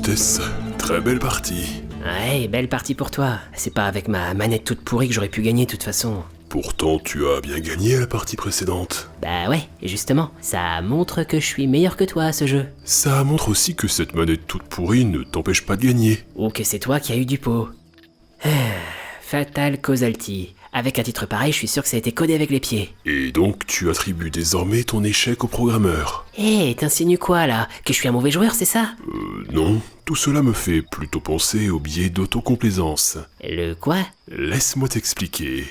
hôtesse, très belle partie. Ouais, belle partie pour toi. C'est pas avec ma manette toute pourrie que j'aurais pu gagner de toute façon. Pourtant, tu as bien gagné à la partie précédente. Bah ouais, justement, ça montre que je suis meilleur que toi à ce jeu. Ça montre aussi que cette manette toute pourrie ne t'empêche pas de gagner. Ou que c'est toi qui as eu du pot. Fatal Causality. Avec un titre pareil, je suis sûr que ça a été codé avec les pieds. Et donc, tu attribues désormais ton échec au programmeur. T'insinues quoi là? Que je suis un mauvais joueur, c'est ça? Non, tout cela me fait plutôt penser au biais d'autocomplaisance. Le quoi? Laisse-moi t'expliquer.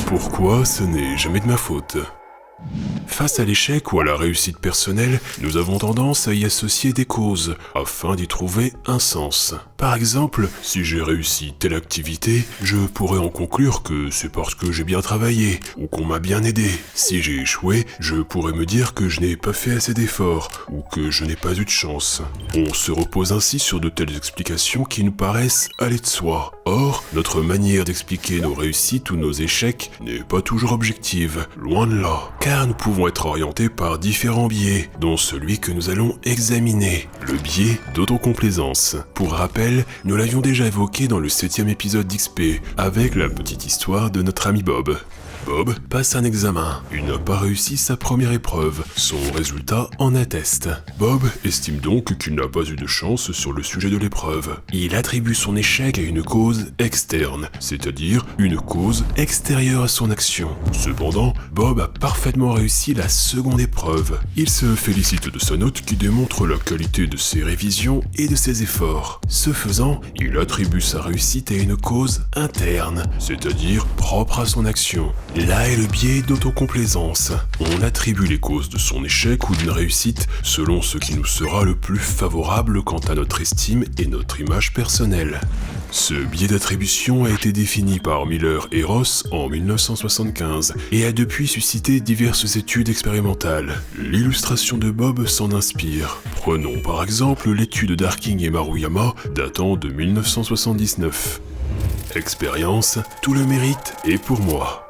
Pourquoi, ce n'est jamais de ma faute. Face à l'échec ou à la réussite personnelle, nous avons tendance à y associer des causes, afin d'y trouver un sens. Par exemple, si j'ai réussi telle activité, je pourrais en conclure que c'est parce que j'ai bien travaillé, ou qu'on m'a bien aidé. Si j'ai échoué, je pourrais me dire que je n'ai pas fait assez d'efforts, ou que je n'ai pas eu de chance. On se repose ainsi sur de telles explications qui nous paraissent aller de soi. Or, notre manière d'expliquer nos réussites ou nos échecs n'est pas toujours objective, loin de là. Car nous pouvons être orientés par différents biais, dont celui que nous allons examiner, le biais d'autocomplaisance. Pour rappel, nous l'avions déjà évoqué dans le 7e épisode d'XP, avec la petite histoire de notre ami Bob. Bob passe un examen. Il n'a pas réussi sa première épreuve. Son résultat en atteste. Bob estime donc qu'il n'a pas eu de chance sur le sujet de l'épreuve. Il attribue son échec à une cause externe, c'est-à-dire une cause extérieure à son action. Cependant, Bob a parfaitement réussi la seconde épreuve. Il se félicite de sa note qui démontre la qualité de ses révisions et de ses efforts. Ce faisant, il attribue sa réussite à une cause interne, c'est-à-dire propre à son action. Là est le biais d'autocomplaisance. On attribue les causes de son échec ou d'une réussite selon ce qui nous sera le plus favorable quant à notre estime et notre image personnelle. Ce biais d'attribution a été défini par Miller et Ross en 1975 et a depuis suscité diverses études expérimentales. L'illustration de Bob s'en inspire. Prenons par exemple l'étude d'Harking et Maruyama datant de 1979. Expérience, tout le mérite est pour moi.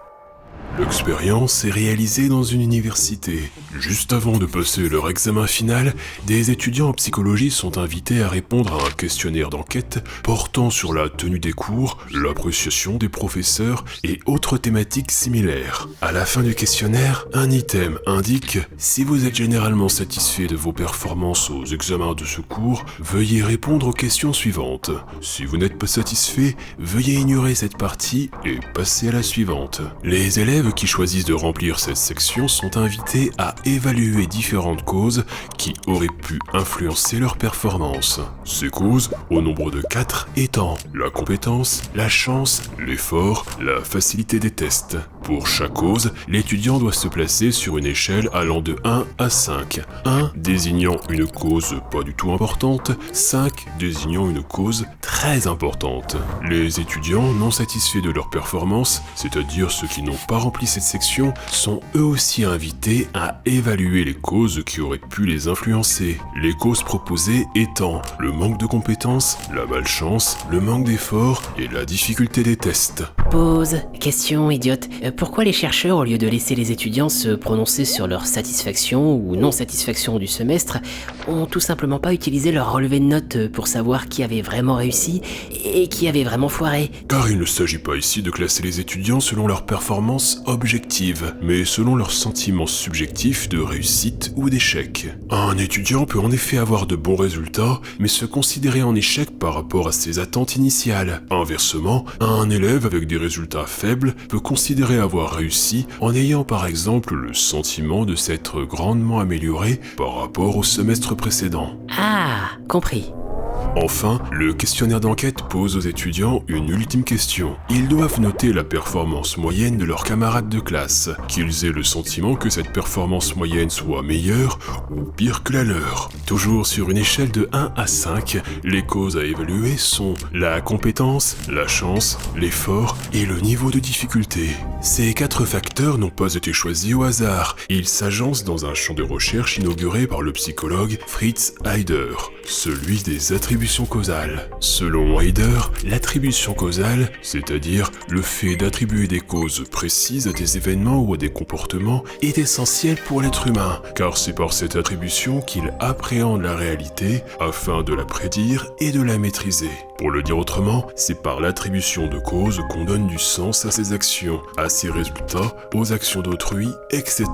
L'expérience est réalisée dans une université. Juste avant de passer leur examen final, des étudiants en psychologie sont invités à répondre à un questionnaire d'enquête portant sur la tenue des cours, l'appréciation des professeurs et autres thématiques similaires. À la fin du questionnaire, un item indique « Si vous êtes généralement satisfait de vos performances aux examens de ce cours, veuillez répondre aux questions suivantes. Si vous n'êtes pas satisfait, veuillez ignorer cette partie et passer à la suivante. » Les élèves qui choisissent de remplir cette section sont invités à évaluer différentes causes qui auraient pu influencer leur performance. Ces causes, au nombre de 4, étant la compétence, la chance, l'effort, la facilité des tests. Pour chaque cause, l'étudiant doit se placer sur une échelle allant de 1 à 5. 1 désignant une cause pas du tout importante, 5 désignant une cause très importante. Les étudiants non satisfaits de leur performance, c'est-à-dire ceux qui n'ont pas rempli cette section, sont eux aussi invités à évaluer les causes qui auraient pu les influencer. Les causes proposées étant le manque de compétences, la malchance, le manque d'effort et la difficulté des tests. Pause. Question idiote. Pourquoi les chercheurs, au lieu de laisser les étudiants se prononcer sur leur satisfaction ou non-satisfaction du semestre, ont tout simplement pas utilisé leur relevé de notes pour savoir qui avait vraiment réussi et qui avait vraiment foiré? Car il ne s'agit pas ici de classer les étudiants selon leur performance objective, mais selon leur sentiment subjectif de réussite ou d'échec. Un étudiant peut en effet avoir de bons résultats, mais se considérer en échec par rapport à ses attentes initiales. Inversement, un élève avec des résultats faibles peut considérer avoir réussi en ayant par exemple le sentiment de s'être grandement amélioré par rapport au semestre précédent. Ah, compris. Enfin, le questionnaire d'enquête pose aux étudiants une ultime question. Ils doivent noter la performance moyenne de leurs camarades de classe, qu'ils aient le sentiment que cette performance moyenne soit meilleure ou pire que la leur. Toujours sur une échelle de 1 à 5, les causes à évaluer sont la compétence, la chance, l'effort et le niveau de difficulté. Ces 4 facteurs n'ont pas été choisis au hasard. Ils s'agencent dans un champ de recherche inauguré par le psychologue Fritz Heider, celui des attributions l'attribution causale. Selon Heider, l'attribution causale, c'est-à-dire le fait d'attribuer des causes précises à des événements ou à des comportements, est essentielle pour l'être humain, car c'est par cette attribution qu'il appréhende la réalité afin de la prédire et de la maîtriser. Pour le dire autrement, c'est par l'attribution de causes qu'on donne du sens à ses actions, à ses résultats, aux actions d'autrui, etc.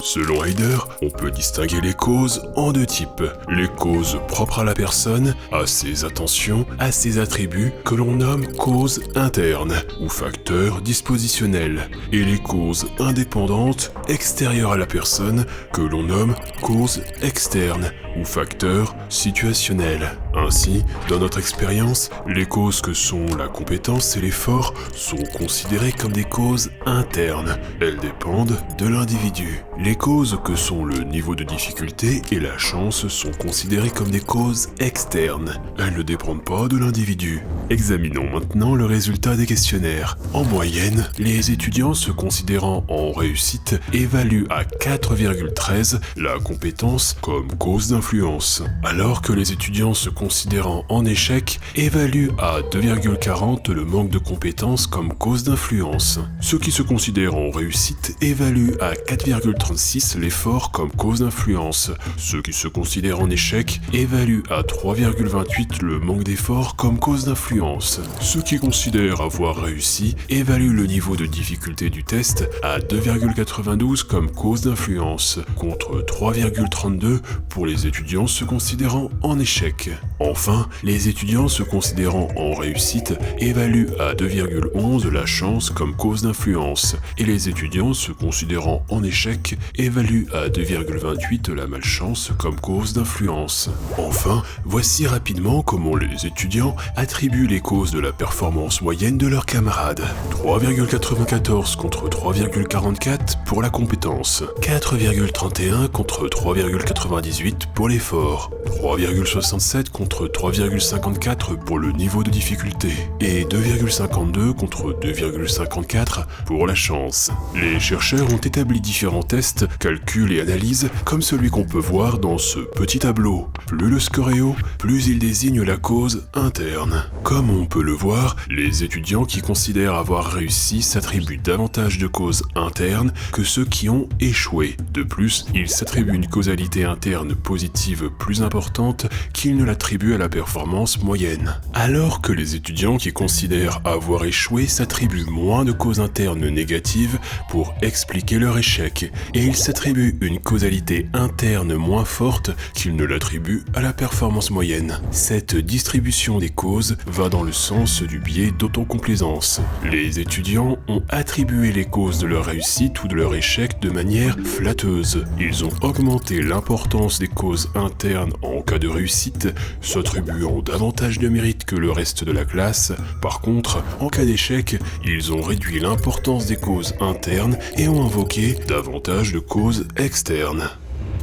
Selon Heider, on peut distinguer les causes en deux types. Les causes propres à la personne, à ses intentions, à ses attributs, que l'on nomme causes internes ou facteurs dispositionnels, et les causes indépendantes, extérieures à la personne, que l'on nomme causes externes ou facteurs situationnels. Ainsi, dans notre expérience, les causes que sont la compétence et l'effort sont considérées comme des causes internes. Elles dépendent de l'individu. Les causes que sont le niveau de difficulté et la chance sont considérées comme des causes externes. Elles ne dépendent pas de l'individu. Examinons maintenant le résultat des questionnaires. En moyenne, les étudiants se considérant en réussite évaluent à 4,13 la compétence comme cause d'influence, alors que les étudiants se considérant en échec évaluent à 2,40 le manque de compétences comme cause d'influence. Ceux qui se considèrent en réussite évaluent à 4,36 l'effort comme cause d'influence. Ceux qui se considèrent en échec évaluent à 3,28 le manque d'effort comme cause d'influence. Ceux qui considèrent avoir réussi évaluent le niveau de difficulté du test à 2,92 comme cause d'influence, contre 3,32 pour les étudiants se considérant en échec. Enfin, les étudiants se considérant en réussite évaluent à 2,11 la chance comme cause d'influence, et les étudiants se considérant en échec évaluent à 2,28 la malchance comme cause d'influence. Enfin, voici rapidement comment les étudiants attribuent les causes de la performance moyenne de leurs camarades. 3,94 contre 3,44 pour la compétence, 4,31 contre 3,98 pour l'effort, 3,67 contre 3,54 pour le niveau de difficulté et 2,52 contre 2,54 pour la chance. Les chercheurs ont établi différents tests, calculs et analyses comme celui qu'on peut voir dans ce petit tableau. Plus le score est haut, plus il désigne la cause interne. Comme on peut le voir, les étudiants qui considèrent avoir réussi s'attribuent davantage de causes internes que ceux qui ont échoué. De plus, ils s'attribuent une causalité interne positive plus importante qu'ils ne l'attribuent à la performance moyenne. Alors que les étudiants qui considèrent avoir échoué s'attribuent moins de causes internes négatives pour expliquer leur échec, et ils s'attribuent une causalité interne moins forte qu'ils ne l'attribuent à la performance moyenne. Cette distribution des causes va dans le sens du biais d'autocomplaisance. Les étudiants ont attribué les causes de leur réussite ou de leur échec de manière flatteuse. Ils ont augmenté l'importance des causes internes en cas de réussite, s'attribuant davantage de mérite que le reste de la classe. Par contre, en cas d'échec, ils ont réduit l'importance des causes internes et ont invoqué davantage de causes externes.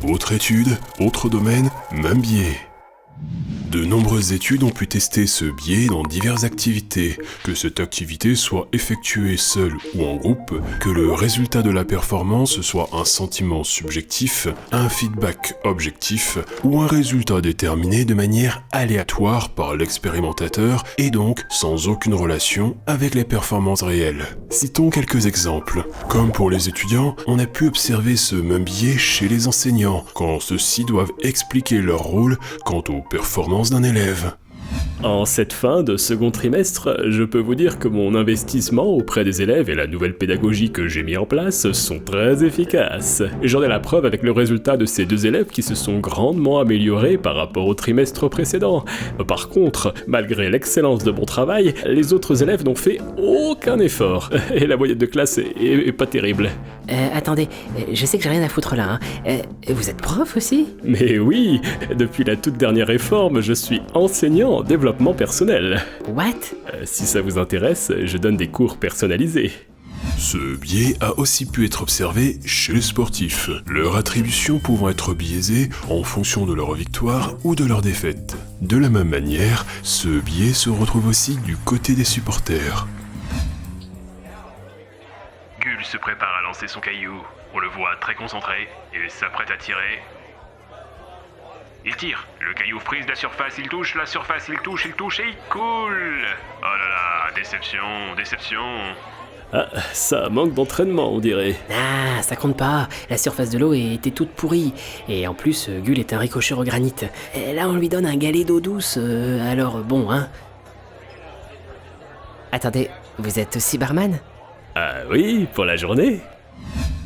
Autre étude, autre domaine, même biais. De nombreuses études ont pu tester ce biais dans diverses activités, que cette activité soit effectuée seule ou en groupe, que le résultat de la performance soit un sentiment subjectif, un feedback objectif ou un résultat déterminé de manière aléatoire par l'expérimentateur et donc sans aucune relation avec les performances réelles. Citons quelques exemples. Comme pour les étudiants, on a pu observer ce même biais chez les enseignants, quand ceux-ci doivent expliquer leur rôle quant aux performances d'un élève. En cette fin de second trimestre, je peux vous dire que mon investissement auprès des élèves et la nouvelle pédagogie que j'ai mis en place sont très efficaces. J'en ai la preuve avec le résultat de ces deux élèves qui se sont grandement améliorés par rapport au trimestre précédent. Par contre, malgré l'excellence de mon travail, les autres élèves n'ont fait aucun effort. Et la moyenne de classe est pas terrible. Attendez, je sais que j'ai rien à foutre là, hein. Vous êtes prof aussi ? Mais oui, depuis la toute dernière réforme, je suis enseignant en développement personnel. What ? Si ça vous intéresse, je donne des cours personnalisés. Ce biais a aussi pu être observé chez les sportifs, leur attribution pouvant être biaisée en fonction de leur victoire ou de leur défaite. De la même manière, ce biais se retrouve aussi du côté des supporters. Gull se prépare à lancer son caillou. On le voit très concentré et s'apprête à tirer. Il tire. Le caillou frise la surface, il touche, la surface, il touche et il coule. Oh là là, déception, déception. Ah, ça manque d'entraînement, on dirait. Ah, ça compte pas. La surface de l'eau était toute pourrie. Et en plus, Gull est un ricocheur au granit. Et là, on lui donne un galet d'eau douce. Alors, bon, hein. Attendez, vous êtes aussi barman ? Ah oui, pour la journée.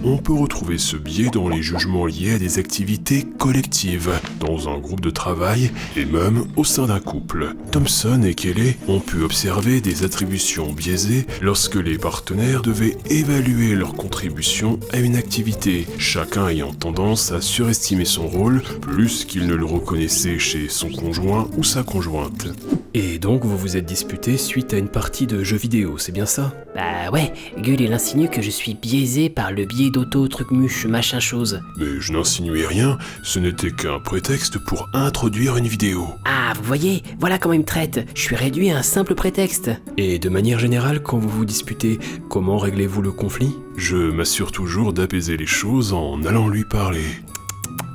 On peut retrouver ce biais dans les jugements liés à des activités collectives, dans un groupe de travail et même au sein d'un couple. Thomson et Kelly ont pu observer des attributions biaisées lorsque les partenaires devaient évaluer leur contribution à une activité, chacun ayant tendance à surestimer son rôle plus qu'il ne le reconnaissait chez son conjoint ou sa conjointe. Et donc vous vous êtes disputé suite à une partie de jeux vidéo, c'est bien ça? Bah ouais, Gull il insinue que je suis biaisé par le biais d'auto, truc muche, machin chose. Mais je n'insinuais rien, ce n'était qu'un prétexte pour introduire une vidéo. Ah, vous voyez, voilà comment il me traite. Je suis réduit à un simple prétexte. Et de manière générale, quand vous vous disputez, comment réglez-vous le conflit? Je m'assure toujours d'apaiser les choses en allant lui parler.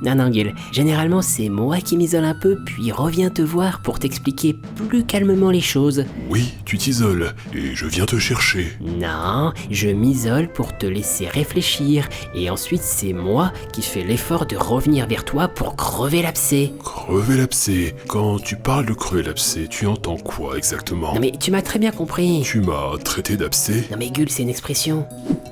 Non, Gull, généralement c'est moi qui m'isole un peu, puis reviens te voir pour t'expliquer plus calmement les choses. Oui, tu t'isoles, et je viens te chercher. Non, je m'isole pour te laisser réfléchir, et ensuite c'est moi qui fais l'effort de revenir vers toi pour crever l'abcès. Crever l'abcès. Quand tu parles de crever l'abcès, tu entends quoi exactement? Non mais tu m'as très bien compris. Tu m'as traité d'abcès? Non mais Gull, c'est une expression.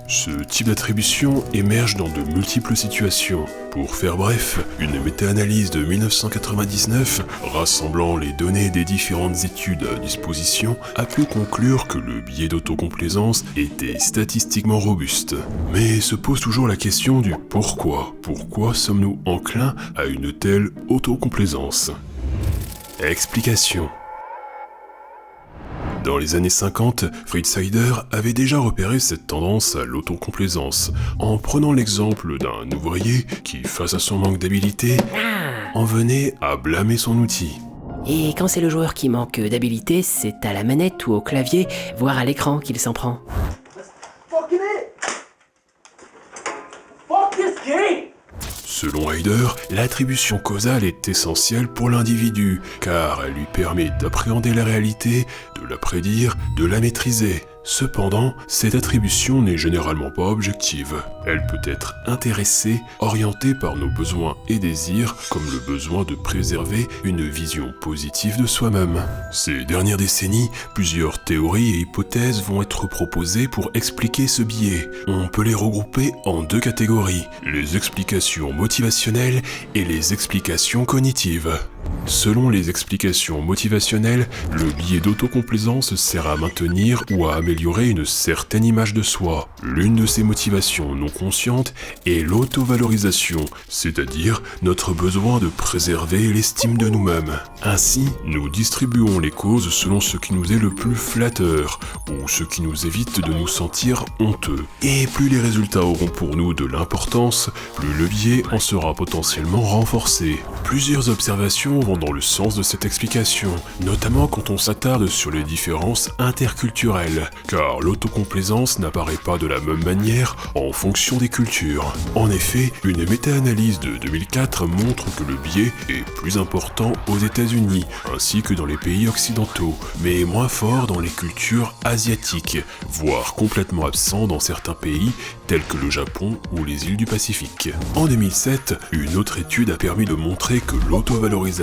Ce type d'attribution émerge dans de multiples situations. Pour faire bref, une méta-analyse de 1999, rassemblant les données des différentes études à disposition, a pu conclure que le biais d'autocomplaisance était statistiquement robuste. Mais se pose toujours la question du pourquoi. Pourquoi sommes-nous enclins à une telle autocomplaisance? Explication. Dans les années 50, Fritz Heider avait déjà repéré cette tendance à l'autocomplaisance, en prenant l'exemple d'un ouvrier qui, face à son manque d'habilité, en venait à blâmer son outil. Et quand c'est le joueur qui manque d'habilité, c'est à la manette ou au clavier, voire à l'écran qu'il s'en prend. Fucking it! Fuck this game! Selon Heider, l'attribution causale est essentielle pour l'individu, car elle lui permet d'appréhender la réalité, de la prédire, de la maîtriser. Cependant, cette attribution n'est généralement pas objective. Elle peut être intéressée, orientée par nos besoins et désirs, comme le besoin de préserver une vision positive de soi-même. Ces dernières décennies, plusieurs théories et hypothèses vont être proposées pour expliquer ce biais. On peut les regrouper en deux catégories, les explications motivationnelles et les explications cognitives. Selon les explications motivationnelles, le biais d'autocomplaisance sert à maintenir ou à améliorer une certaine image de soi. L'une de ces motivations non conscientes est l'autovalorisation, c'est-à-dire notre besoin de préserver l'estime de nous-mêmes. Ainsi, nous distribuons les causes selon ce qui nous est le plus flatteur, ou ce qui nous évite de nous sentir honteux. Et plus les résultats auront pour nous de l'importance, plus le biais en sera potentiellement renforcé. Plusieurs observations vont dans le sens de cette explication, notamment quand on s'attarde sur les différences interculturelles, car l'autocomplaisance n'apparaît pas de la même manière en fonction des cultures. En effet, une méta-analyse de 2004 montre que le biais est plus important aux États-Unis, ainsi que dans les pays occidentaux, mais moins fort dans les cultures asiatiques, voire complètement absent dans certains pays tels que le Japon ou les îles du Pacifique. En 2007, une autre étude a permis de montrer que l'autovalorisation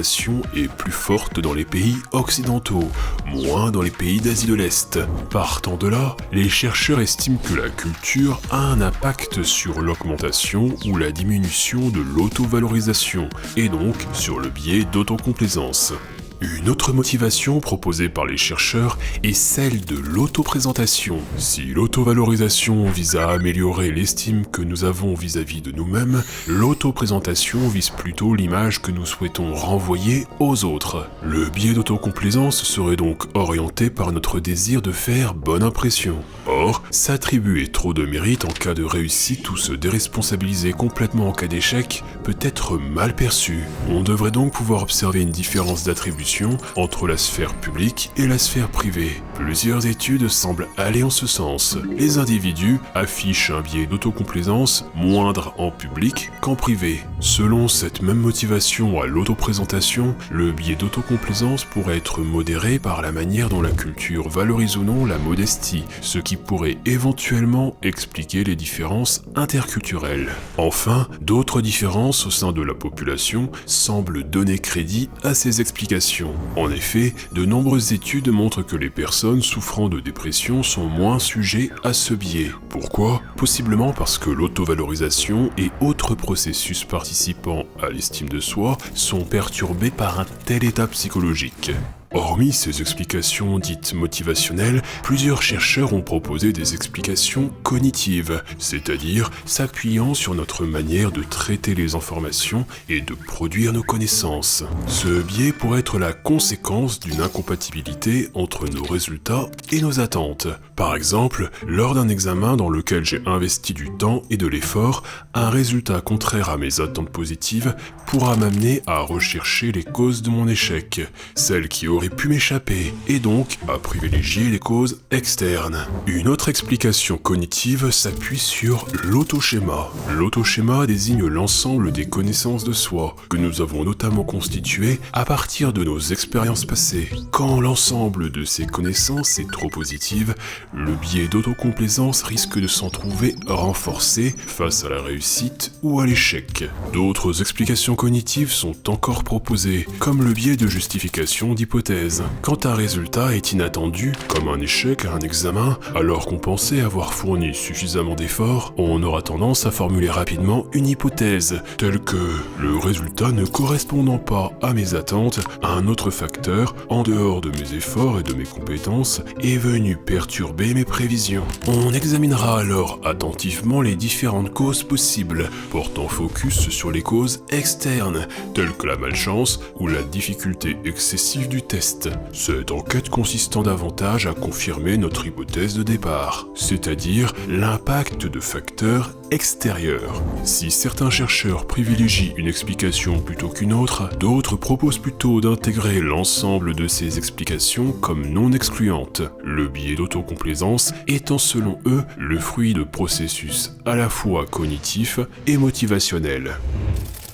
est plus forte dans les pays occidentaux, moins dans les pays d'Asie de l'Est. Partant de là, les chercheurs estiment que la culture a un impact sur l'augmentation ou la diminution de l'autovalorisation, et donc sur le biais d'autocomplaisance. Une autre motivation proposée par les chercheurs est celle de l'autoprésentation. Si l'autovalorisation vise à améliorer l'estime que nous avons vis-à-vis de nous-mêmes, l'autoprésentation vise plutôt l'image que nous souhaitons renvoyer aux autres. Le biais d'autocomplaisance serait donc orienté par notre désir de faire bonne impression. Or, s'attribuer trop de mérite en cas de réussite ou se déresponsabiliser complètement en cas d'échec peut être mal perçu. On devrait donc pouvoir observer une différence d'attribution discussion entre la sphère publique et la sphère privée. Plusieurs études semblent aller en ce sens. Les individus affichent un biais d'autocomplaisance moindre en public qu'en privé. Selon cette même motivation à l'autoprésentation, le biais d'autocomplaisance pourrait être modéré par la manière dont la culture valorise ou non la modestie, ce qui pourrait éventuellement expliquer les différences interculturelles. Enfin, d'autres différences au sein de la population semblent donner crédit à ces explications. En effet, de nombreuses études montrent que les personnes souffrant de dépression sont moins sujets à ce biais. Pourquoi ? Possiblement parce que l'autovalorisation et autres processus participant à l'estime de soi sont perturbés par un tel état psychologique. Hormis ces explications dites motivationnelles, plusieurs chercheurs ont proposé des explications cognitives, c'est-à-dire s'appuyant sur notre manière de traiter les informations et de produire nos connaissances. Ce biais pourrait être la conséquence d'une incompatibilité entre nos résultats et nos attentes. Par exemple, lors d'un examen dans lequel j'ai investi du temps et de l'effort, un résultat contraire à mes attentes positives pourra m'amener à rechercher les causes de mon échec, celles qui aurait pu m'échapper, et donc à privilégier les causes externes. Une autre explication cognitive s'appuie sur l'autoschéma. L'autoschéma désigne l'ensemble des connaissances de soi, que nous avons notamment constituées à partir de nos expériences passées. Quand l'ensemble de ces connaissances est trop positive, le biais d'autocomplaisance risque de s'en trouver renforcé face à la réussite ou à l'échec. D'autres explications cognitives sont encore proposées, comme le biais de justification d'hypothèse. Quand un résultat est inattendu, comme un échec à un examen, alors qu'on pensait avoir fourni suffisamment d'efforts, on aura tendance à formuler rapidement une hypothèse, telle que le résultat ne correspondant pas à mes attentes, un autre facteur, en dehors de mes efforts et de mes compétences, est venu perturber mes prévisions. On examinera alors attentivement les différentes causes possibles, portant focus sur les causes externes, telles que la malchance ou la difficulté excessive du test. Cette enquête consistant davantage à confirmer notre hypothèse de départ, c'est-à-dire l'impact de facteurs extérieurs. Si certains chercheurs privilégient une explication plutôt qu'une autre, d'autres proposent plutôt d'intégrer l'ensemble de ces explications comme non excluantes, le biais d'autocomplaisance étant selon eux le fruit de processus à la fois cognitifs et motivationnels.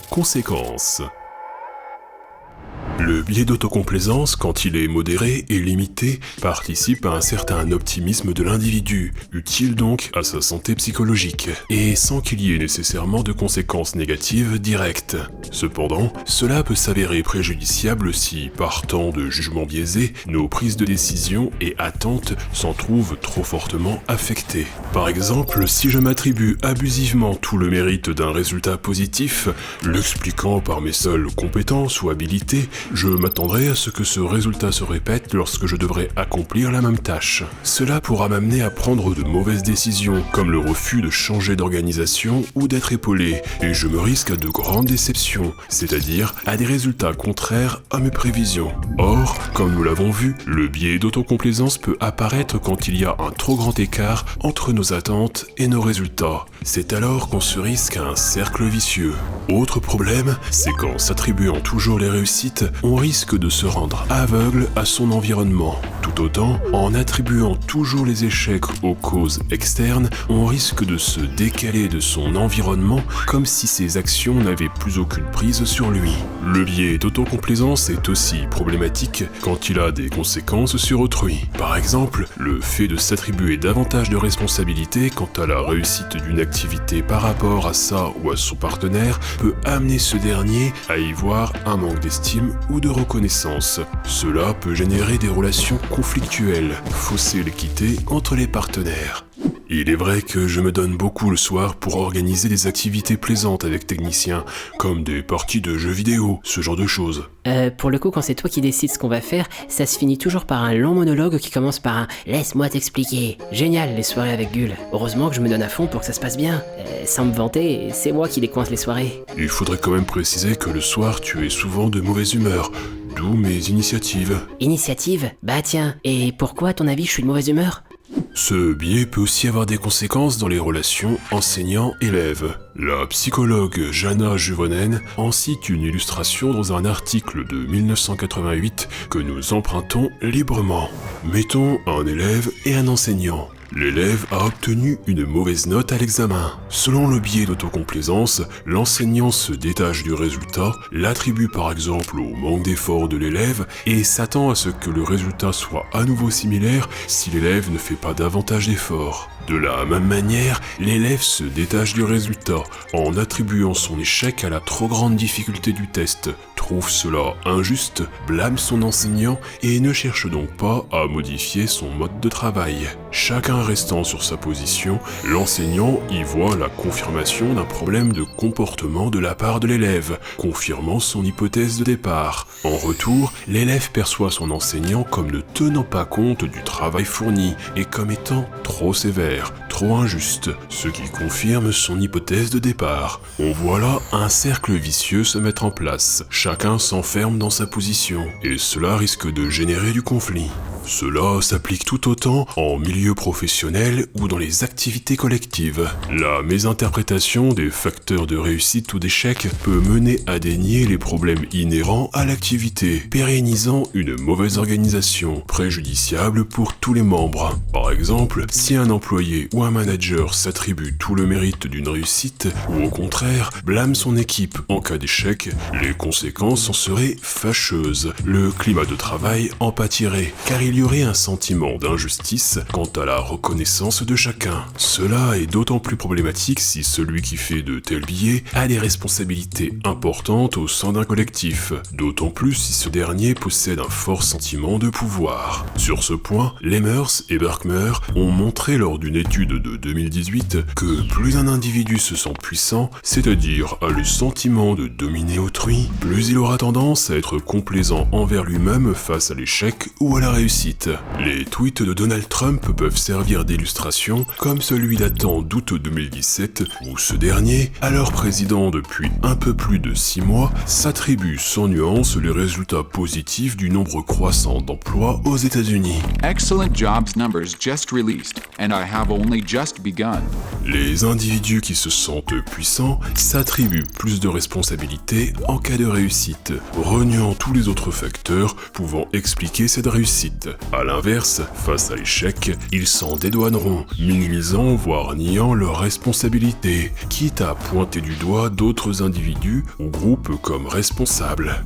Conséquences. Le biais d'autocomplaisance, quand il est modéré et limité, participe à un certain optimisme de l'individu, utile donc à sa santé psychologique, et sans qu'il y ait nécessairement de conséquences négatives directes. Cependant, cela peut s'avérer préjudiciable si, partant de jugements biaisés, nos prises de décision et attentes s'en trouvent trop fortement affectées. Par exemple, si je m'attribue abusivement tout le mérite d'un résultat positif, l'expliquant par mes seules compétences ou habilités, je m'attendrai à ce que ce résultat se répète lorsque je devrai accomplir la même tâche. Cela pourra m'amener à prendre de mauvaises décisions, comme le refus de changer d'organisation ou d'être épaulé, et je me risque à de grandes déceptions, c'est-à-dire à des résultats contraires à mes prévisions. Or, comme nous l'avons vu, le biais d'autocomplaisance peut apparaître quand il y a un trop grand écart entre nos attentes et nos résultats. C'est alors qu'on se risque à un cercle vicieux. Autre problème, c'est qu'en s'attribuant toujours les réussites, on risque de se rendre aveugle à son environnement. Tout autant, en attribuant toujours les échecs aux causes externes, on risque de se décaler de son environnement comme si ses actions n'avaient plus aucune prise sur lui. Le biais d'autocomplaisance est aussi problématique quand il a des conséquences sur autrui. Par exemple, le fait de s'attribuer davantage de responsabilités quant à la réussite d'une activité par rapport à ça ou à son partenaire peut amener ce dernier à y voir un manque d'estime ou de reconnaissance. Cela peut générer des relations conflictuelles, fausser l'équité entre les partenaires. Il est vrai que je me donne beaucoup le soir pour organiser des activités plaisantes avec techniciens, comme des parties de jeux vidéo, ce genre de choses. Pour le coup, quand c'est toi qui décides ce qu'on va faire, ça se finit toujours par un long monologue qui commence par un « laisse-moi t'expliquer ». Génial, les soirées avec Gull. Heureusement que je me donne à fond pour que ça se passe bien. Sans me vanter, c'est moi qui décoince les soirées. Il faudrait quand même préciser que le soir, tu es souvent de mauvaise humeur, d'où mes initiatives. Initiative ? Bah tiens, et pourquoi à ton avis je suis de mauvaise humeur ? Ce biais peut aussi avoir des conséquences dans les relations enseignant-élève. La psychologue Jana Juvonen en cite une illustration dans un article de 1988 que nous empruntons librement. Mettons un élève et un enseignant. L'élève a obtenu une mauvaise note à l'examen. Selon le biais d'autocomplaisance, l'enseignant se détache du résultat, l'attribue par exemple au manque d'effort de l'élève et s'attend à ce que le résultat soit à nouveau similaire si l'élève ne fait pas davantage d'efforts. De la même manière, l'élève se détache du résultat en attribuant son échec à la trop grande difficulté du test, trouve cela injuste, blâme son enseignant et ne cherche donc pas à modifier son mode de travail. Chacun restant sur sa position, l'enseignant y voit la confirmation d'un problème de comportement de la part de l'élève, confirmant son hypothèse de départ. En retour, l'élève perçoit son enseignant comme ne tenant pas compte du travail fourni et comme étant trop sévère, trop injuste, ce qui confirme son hypothèse de départ. On voit là un cercle vicieux se mettre en place. Chacun s'enferme dans sa position, et cela risque de générer du conflit. Cela s'applique tout autant en milieu professionnel ou dans les activités collectives. La mésinterprétation des facteurs de réussite ou d'échec peut mener à dénier les problèmes inhérents à l'activité, pérennisant une mauvaise organisation, préjudiciable pour tous les membres. Par exemple, si un employé ou un manager s'attribue tout le mérite d'une réussite, ou au contraire, blâme son équipe en cas d'échec, les conséquences en seraient fâcheuses. Le climat de travail en pâtirait, car il y aurait un sentiment d'injustice quant à la reconnaissance de chacun. Cela est d'autant plus problématique si celui qui fait de tels billets a des responsabilités importantes au sein d'un collectif, d'autant plus si ce dernier possède un fort sentiment de pouvoir. Sur ce point, Lemers et Berkmer ont montré lors d'une étude de 2018 que plus un individu se sent puissant, c'est-à-dire a le sentiment de dominer autrui, plus il aura tendance à être complaisant envers lui-même face à l'échec ou à la réussite. Les tweets de Donald Trump peuvent servir d'illustration, comme celui datant d'août 2017, où ce dernier, alors président depuis un peu plus de 6 mois, s'attribue sans nuance les résultats positifs du nombre croissant d'emplois aux États-Unis. Excellent jobs numbers just released, and I have only just begun. Les individus qui se sentent puissants s'attribuent plus de responsabilités en cas de réussite, reniant tous les autres facteurs pouvant expliquer cette réussite. A l'inverse, face à l'échec, ils s'en dédouaneront, minimisant voire niant leurs responsabilités, quitte à pointer du doigt d'autres individus ou groupes comme responsables.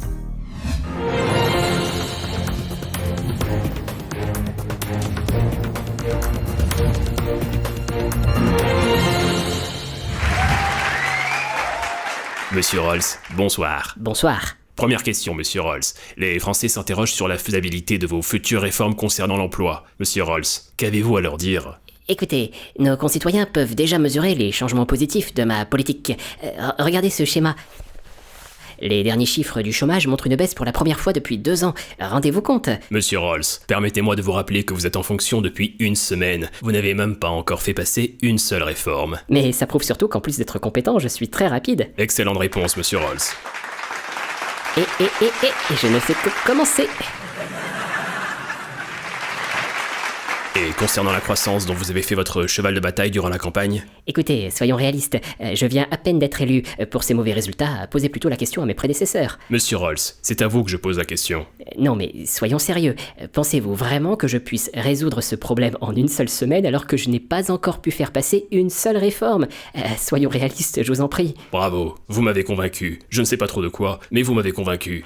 Monsieur Rolls, bonsoir. Bonsoir. Première question, Monsieur Rolls. Les Français s'interrogent sur la faisabilité de vos futures réformes concernant l'emploi. Monsieur Rolls, qu'avez-vous à leur dire ? Écoutez, nos concitoyens peuvent déjà mesurer les changements positifs de ma politique. Regardez ce schéma. Les derniers chiffres du chômage montrent une baisse pour la première fois depuis 2 ans. Rendez-vous compte. Monsieur Rolls, permettez-moi de vous rappeler que vous êtes en fonction depuis 1 semaine. Vous n'avez même pas encore fait passer une seule réforme. Mais ça prouve surtout qu'en plus d'être compétent, je suis très rapide. Excellente réponse, Monsieur Rolls. Et je ne fais que commencer. Et concernant la croissance dont vous avez fait votre cheval de bataille durant la campagne ? Écoutez, soyons réalistes. Je viens à peine d'être élu. Pour ces mauvais résultats, posez plutôt la question à mes prédécesseurs. Monsieur Rolls, c'est à vous que je pose la question. Non mais soyons sérieux. Pensez-vous vraiment que je puisse résoudre ce problème en 1 seule semaine alors que je n'ai pas encore pu faire passer une seule réforme ? Soyons réalistes, je vous en prie. Bravo, vous m'avez convaincu. Je ne sais pas trop de quoi, mais vous m'avez convaincu.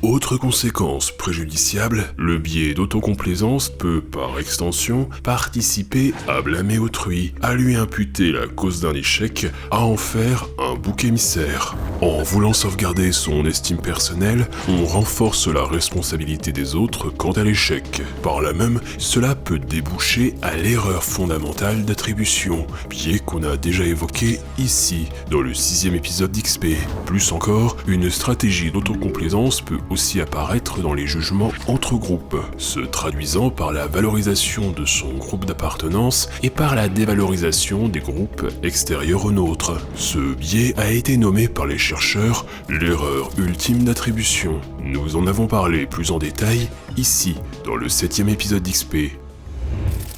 Autre conséquence préjudiciable, le biais d'autocomplaisance peut, par extension, participer à blâmer autrui, à lui imputer la cause d'un échec, à en faire un bouc émissaire. En voulant sauvegarder son estime personnelle, on renforce la responsabilité des autres quant à l'échec. Par là même, cela peut déboucher à l'erreur fondamentale d'attribution, biais qu'on a déjà évoqué ici, dans le 6e épisode d'XP. Plus encore, une stratégie d'autocomplaisance peut aussi apparaître dans les jugements entre groupes, se traduisant par la valorisation de son groupe d'appartenance et par la dévalorisation des groupes extérieurs au nôtre. Ce biais a été nommé par les chercheurs l'erreur ultime d'attribution. Nous en avons parlé plus en détail ici, dans le 7e épisode d'XP.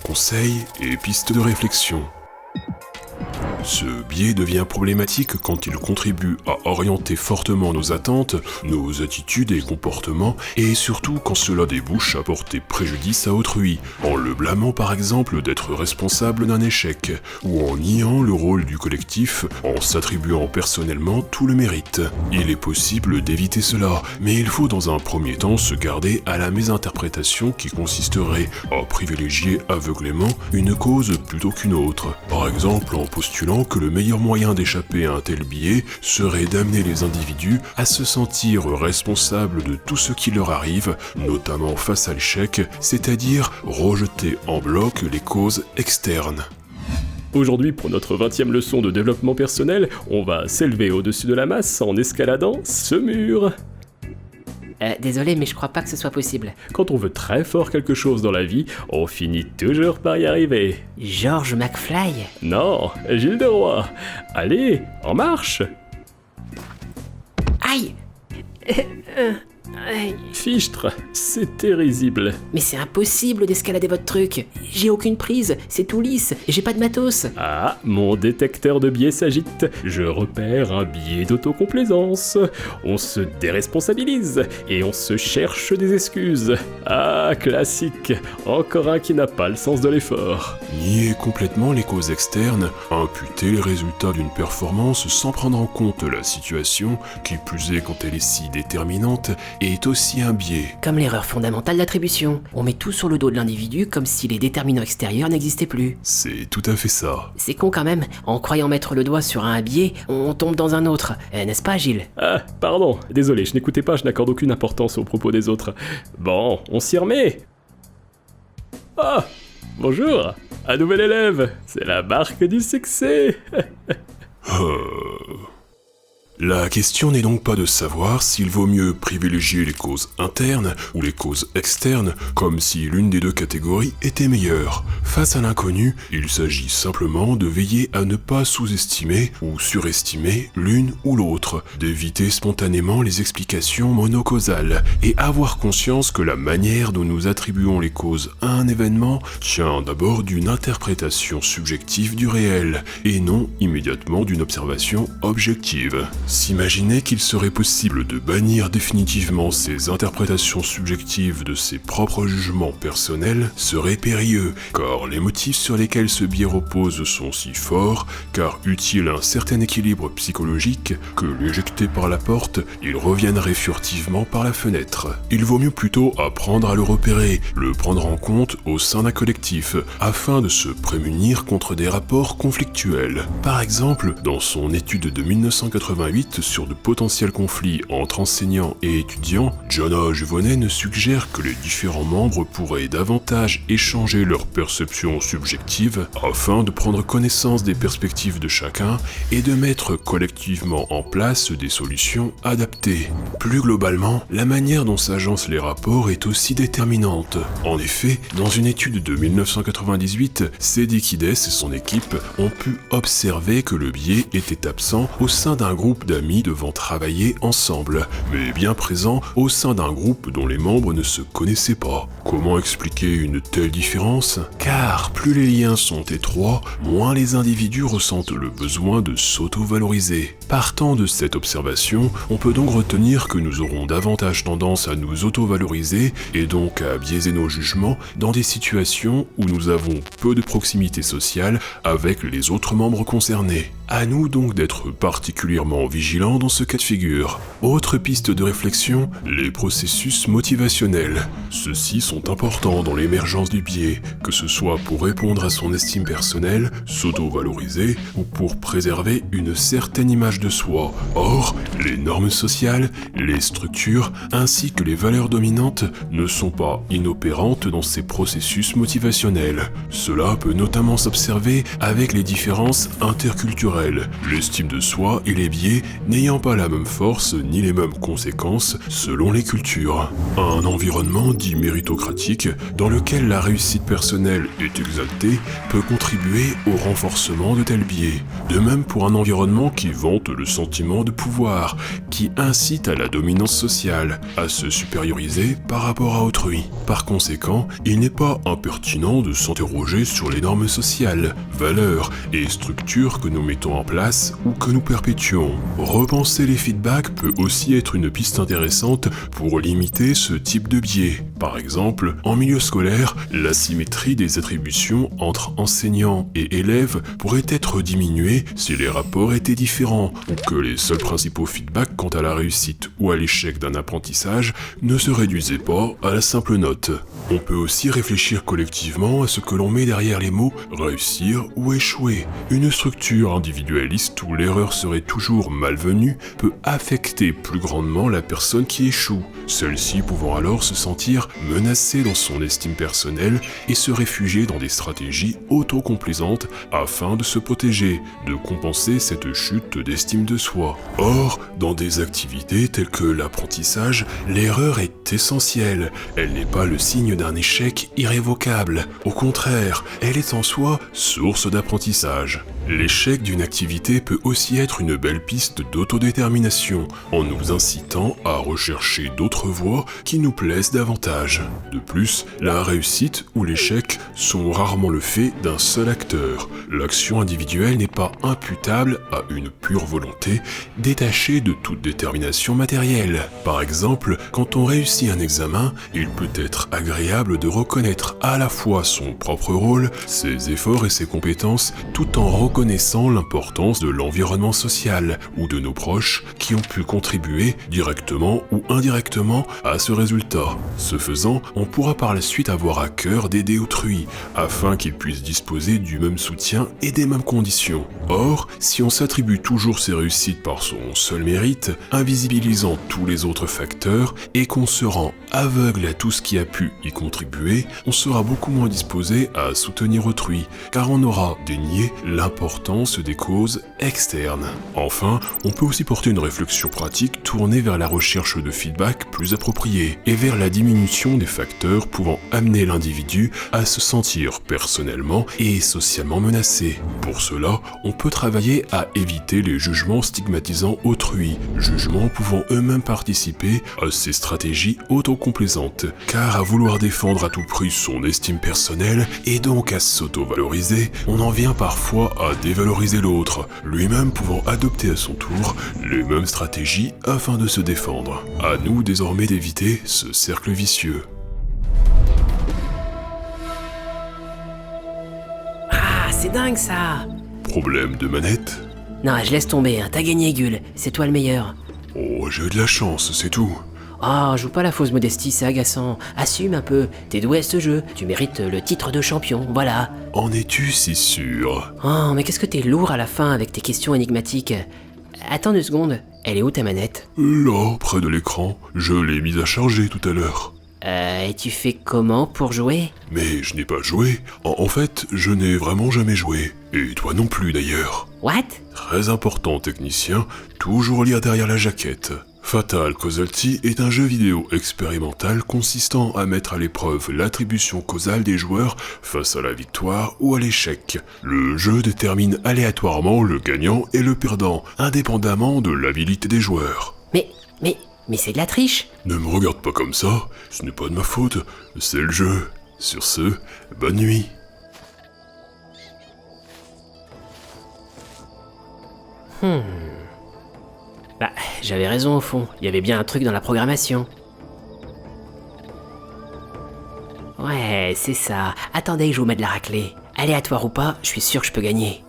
Conseils et pistes de réflexion. Ce biais devient problématique quand il contribue à orienter fortement nos attentes, nos attitudes et comportements, et surtout quand cela débouche à porter préjudice à autrui, en le blâmant par exemple d'être responsable d'un échec, ou en niant le rôle du collectif, en s'attribuant personnellement tout le mérite. Il est possible d'éviter cela, mais il faut dans un premier temps se garder à la mésinterprétation qui consisterait à privilégier aveuglément une cause plutôt qu'une autre, par exemple en postulant que le meilleur moyen d'échapper à un tel biais serait d'amener les individus à se sentir responsables de tout ce qui leur arrive, notamment face à l'échec, c'est-à-dire rejeter en bloc les causes externes. Aujourd'hui, pour notre 20e leçon de développement personnel, on va s'élever au-dessus de la masse en escaladant ce mur. Désolé, mais je crois pas que ce soit possible. Quand on veut très fort quelque chose dans la vie, on finit toujours par y arriver. George McFly? Non, Gilles de Roy. Allez, en marche! Aïe! Aïe. Fichtre, c'était risible. Mais c'est impossible d'escalader votre truc. J'ai aucune prise, c'est tout lisse, et j'ai pas de matos. Ah, mon détecteur de biais s'agite. Je repère un biais d'autocomplaisance. On se déresponsabilise et on se cherche des excuses. Ah, classique. Encore un qui n'a pas le sens de l'effort. Nier complètement les causes externes, imputer les résultats d'une performance sans prendre en compte la situation, qui plus est quand elle est si déterminante, est aussi un biais. Comme l'erreur fondamentale d'attribution. On met tout sur le dos de l'individu comme si les déterminants extérieurs n'existaient plus. C'est tout à fait ça. C'est con quand même, en croyant mettre le doigt sur un biais, on tombe dans un autre. N'est-ce pas, Gilles? Ah, pardon, désolé, je n'écoutais pas, je n'accorde aucune importance aux propos des autres. Bon, on s'y remet. Ah, bonjour, un nouvel élève, c'est la marque du succès. La question n'est donc pas de savoir s'il vaut mieux privilégier les causes internes ou les causes externes, comme si l'une des deux catégories était meilleure. Face à l'inconnu, il s'agit simplement de veiller à ne pas sous-estimer ou surestimer l'une ou l'autre, d'éviter spontanément les explications monocausales, et avoir conscience que la manière dont nous attribuons les causes à un événement tient d'abord d'une interprétation subjective du réel, et non immédiatement d'une observation objective. S'imaginer qu'il serait possible de bannir définitivement ces interprétations subjectives de ses propres jugements personnels serait périlleux, car les motifs sur lesquels ce biais repose sont si forts, car eût-il un certain équilibre psychologique, que l'éjecter par la porte, il reviendrait furtivement par la fenêtre. Il vaut mieux plutôt apprendre à le repérer, le prendre en compte au sein d'un collectif, afin de se prémunir contre des rapports conflictuels. Par exemple, dans son étude de 1988 sur de potentiels conflits entre enseignants et étudiants, Jonna Juvonen suggère que les différents membres pourraient davantage échanger leurs perceptions subjectives afin de prendre connaissance des perspectives de chacun et de mettre collectivement en place des solutions adaptées. Plus globalement, la manière dont s'agencent les rapports est aussi déterminante. En effet, dans une étude de 1998, Sedikides et son équipe ont pu observer que le biais était absent au sein d'un groupe d'amis devant travailler ensemble, mais bien présent au sein d'un groupe dont les membres ne se connaissaient pas. Comment expliquer une telle différence? Car plus les liens sont étroits, moins les individus ressentent le besoin de s'auto-valoriser. Partant de cette observation, on peut donc retenir que nous aurons davantage tendance à nous auto-valoriser et donc à biaiser nos jugements dans des situations où nous avons peu de proximité sociale avec les autres membres concernés. À nous donc d'être particulièrement vigilants dans ce cas de figure. Autre piste de réflexion, les processus motivationnels. Ceux-ci sont importants dans l'émergence du biais, que ce soit pour répondre à son estime personnelle, s'auto-valoriser ou pour préserver une certaine image de soi. Or, les normes sociales, les structures ainsi que les valeurs dominantes ne sont pas inopérantes dans ces processus motivationnels. Cela peut notamment s'observer avec les différences interculturelles naturel, l'estime de soi et les biais n'ayant pas la même force ni les mêmes conséquences selon les cultures. Un environnement dit méritocratique, dans lequel la réussite personnelle est exaltée, peut contribuer au renforcement de tels biais. De même pour un environnement qui vante le sentiment de pouvoir, qui incite à la dominance sociale, à se supérioriser par rapport à autrui. Par conséquent, il n'est pas impertinent de s'interroger sur les normes sociales, valeurs et structures que nous mettons en place ou que nous perpétuons. Repenser les feedbacks peut aussi être une piste intéressante pour limiter ce type de biais. Par exemple, en milieu scolaire, la symétrie des attributions entre enseignants et élèves pourrait être diminuée si les rapports étaient différents, ou que les seuls principaux feedbacks quant à la réussite ou à l'échec d'un apprentissage ne se réduisaient pas à la simple note. On peut aussi réfléchir collectivement à ce que l'on met derrière les mots « réussir » ou « échouer ». Une structure individualiste où l'erreur serait toujours malvenue peut affecter plus grandement la personne qui échoue, celle-ci pouvant alors se sentir menacée dans son estime personnelle et se réfugier dans des stratégies autocomplaisantes afin de se protéger, de compenser cette chute d'estime de soi. Or, dans des activités telles que l'apprentissage, l'erreur est essentielle. Elle n'est pas le signe d'un échec irrévocable. Au contraire, elle est en soi source d'apprentissage. L'échec d'une activité peut aussi être une belle piste d'autodétermination, en nous incitant à rechercher d'autres voies qui nous plaisent davantage. De plus, la réussite ou l'échec sont rarement le fait d'un seul acteur. L'action individuelle n'est pas imputable à une pure volonté, détachée de toute détermination matérielle. Par exemple, quand on réussit un examen, il peut être agréable de reconnaître à la fois son propre rôle, ses efforts et ses compétences, tout en reconnaissant l'importance de l'environnement social ou de nos proches qui ont pu contribuer directement ou indirectement à ce résultat. Ce faisant, on pourra par la suite avoir à cœur d'aider autrui, afin qu'il puisse disposer du même soutien et des mêmes conditions. Or, si on s'attribue toujours ses réussites par son seul mérite, invisibilisant tous les autres facteurs, et qu'on se rend aveugle à tout ce qui a pu y contribuer, on sera beaucoup moins disposé à soutenir autrui, car on aura dénié l'importance des causes externes. Enfin, on peut aussi porter une réflexion pratique tournée vers la recherche de feedback plus approprié, et vers la diminution des facteurs pouvant amener l'individu à se sentir personnellement et socialement menacé. Pour cela, on peut travailler à éviter les jugements stigmatisant autrui, jugements pouvant eux-mêmes participer à ces stratégies autocomplaisantes, car à vouloir défendre à tout prix son estime personnelle et donc à s'auto-valoriser, on en vient parfois à dévaloriser l'autre, lui-même pouvant adopter à son tour les mêmes stratégies afin de se défendre. À nous désormais d'éviter ce cercle vicieux. Ah, c'est dingue ça! Problème de manette? Non, je laisse tomber, hein. T'as gagné, Gull. C'est toi le meilleur. Oh, j'ai eu de la chance, c'est tout. Oh, joue pas la fausse modestie, c'est agaçant. Assume un peu. T'es doué à ce jeu. Tu mérites le titre de champion, voilà. En es-tu si sûr? Oh, mais qu'est-ce que t'es lourd à la fin avec tes questions énigmatiques. Attends 2 secondes. Elle est où ta manette? Là, près de l'écran. Je l'ai mise à charger tout à l'heure. Et tu fais comment pour jouer? Mais je n'ai pas joué. En fait, je n'ai vraiment jamais joué. Et toi non plus d'ailleurs. What? Très important, technicien, toujours lire derrière la jaquette. Fatal Causality est un jeu vidéo expérimental consistant à mettre à l'épreuve l'attribution causale des joueurs face à la victoire ou à l'échec. Le jeu détermine aléatoirement le gagnant et le perdant, indépendamment de l'habilité des joueurs. Mais c'est de la triche. Ne me regarde pas comme ça, ce n'est pas de ma faute, c'est le jeu. Sur ce, bonne nuit. Bah, j'avais raison au fond. Il y avait bien un truc dans la programmation. Ouais, c'est ça. Attendez que je vous mette de la raclée. Aléatoire ou pas, je suis sûr que je peux gagner.